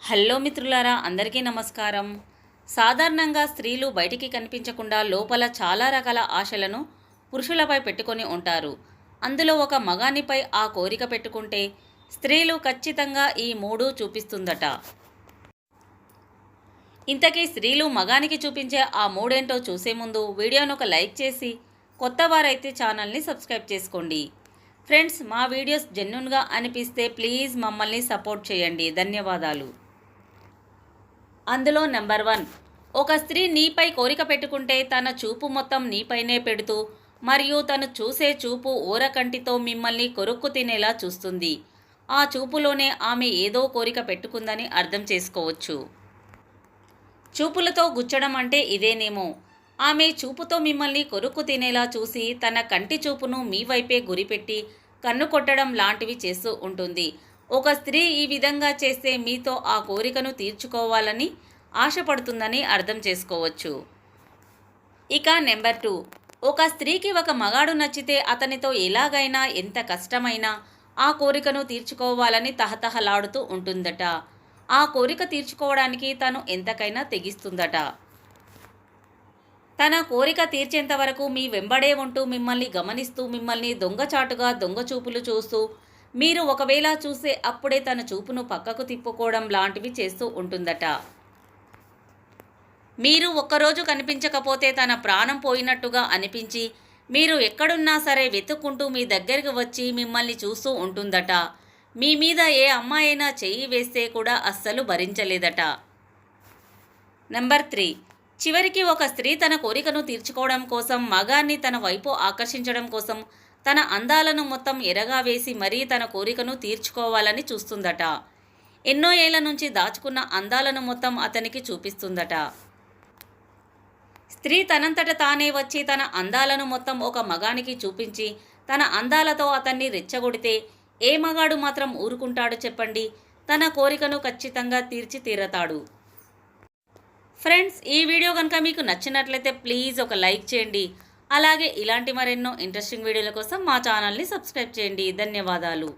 Hello మిత్రులారా, అందరికీ నమస్కారం. సాధారణంగా స్త్రీలు బయటికి కనిపించకుండా లోపల చాలా రకాల ఆశలను పురుషులపై పెట్టుకొని ఉంటారు. అందులో ఒక మగానిపై ఆ కోరిక పెట్టుకుంటే స్త్రీలు ఖచ్చితంగా ఈ మూడు చూపిస్తుందట. ఇంతకీ స్త్రీలు మగానికి చూపించే ఆ మూడేంటో చూసే ముందు వీడియోను ఒక లైక్ చేసి కొత్త వారైతే ఛానల్ని సబ్స్క్రైబ్ చేసుకోండి. ఫ్రెండ్స్, మా వీడియోస్ జెన్యూన్గా అనిపిస్తే ప్లీజ్ మమ్మల్ని సపోర్ట్ చేయండి. ధన్యవాదాలు. అందులో నెంబర్ 1, ఒక స్త్రీ నీపై కోరిక పెట్టుకుంటే తన చూపు మొత్తం నీపైనే పెడుతూ మరియు తను చూసే చూపు ఊరకంటితో మిమ్మల్ని కొరుక్కు తినేలా చూస్తుంది. ఆ చూపులోనే ఆమె ఏదో కోరిక పెట్టుకుందని అర్థం చేసుకోవచ్చు. చూపులతో గుచ్చడం అంటే ఇదేనేమో. ఆమె చూపుతో మిమ్మల్ని కొరుక్కు తినేలా చూసి తన కంటి చూపును మీ వైపే గురిపెట్టి కన్ను కొట్టడం లాంటివి చేస్తూ ఉంటుంది. ఒక స్త్రీ ఈ విధంగా చేస్తే మీతో ఆ కోరికను తీర్చుకోవాలని ఆశపడుతుందని అర్థం చేసుకోవచ్చు. ఇక నెంబర్ 2, ఒక స్త్రీకి ఒక మగాడు నచ్చితే అతనితో ఎలాగైనా ఎంత కష్టమైనా ఆ కోరికను తీర్చుకోవాలని తహతహలాడుతూ ఉంటుందట. ఆ కోరిక తీర్చుకోవడానికి తను ఎంతకైనా తెగిస్తుందట. తన కోరిక తీర్చేంత వరకు మీ వెంబడే ఉంటూ మిమ్మల్ని గమనిస్తూ మిమ్మల్ని దొంగచాటుగా దొంగచూపులు చూస్తూ మీరు ఒకవేళ చూస్తే అప్పుడే తన చూపును పక్కకు తిప్పుకోవడం లాంటివి చేస్తూ ఉంటుందట. మీరు ఒక్కరోజు కనిపించకపోతే తన ప్రాణం పోయినట్టుగా అనిపించి మీరు ఎక్కడున్నా సరే వెతుక్కుంటూ మీ దగ్గరికి వచ్చి మిమ్మల్ని చూస్తూ ఉంటుందట. మీ మీద ఏ అమ్మాయి అయినా చెయ్యి వేస్తే కూడా అస్సలు భరించలేదట. నెంబర్ 3, చివరికి ఒక స్త్రీ తన కోరికను తీర్చుకోవడం కోసం మగాన్ని తన వైపు ఆకర్షించడం కోసం తన అందాలను మొత్తం ఎరగా వేసి మరీ తన కోరికను తీర్చుకోవాలని చూస్తుందట. ఎన్నో ఏళ్ల నుంచి దాచుకున్న అందాలను మొత్తం అతనికి చూపిస్తుందట. స్త్రీ తనంతట తానే వచ్చి తన అందాలను మొత్తం ఒక మగానికి చూపించి తన అందాలతో అతన్ని రెచ్చగొడితే ఏ మగాడు మాత్రం ఊరుకుంటాడు చెప్పండి? తన కోరికను ఖచ్చితంగా తీర్చి తీరతాడు. ఫ్రెండ్స్, ఈ వీడియో కనుక మీకు నచ్చినట్లయితే ప్లీజ్ ఒక లైక్ చేయండి. అలాగే ఇలాంటి మరెన్నో ఇంట్రెస్టింగ్ వీడియోల కోసం మా ఛానల్ని సబ్స్క్రైబ్ చేయండి. ధన్యవాదాలు.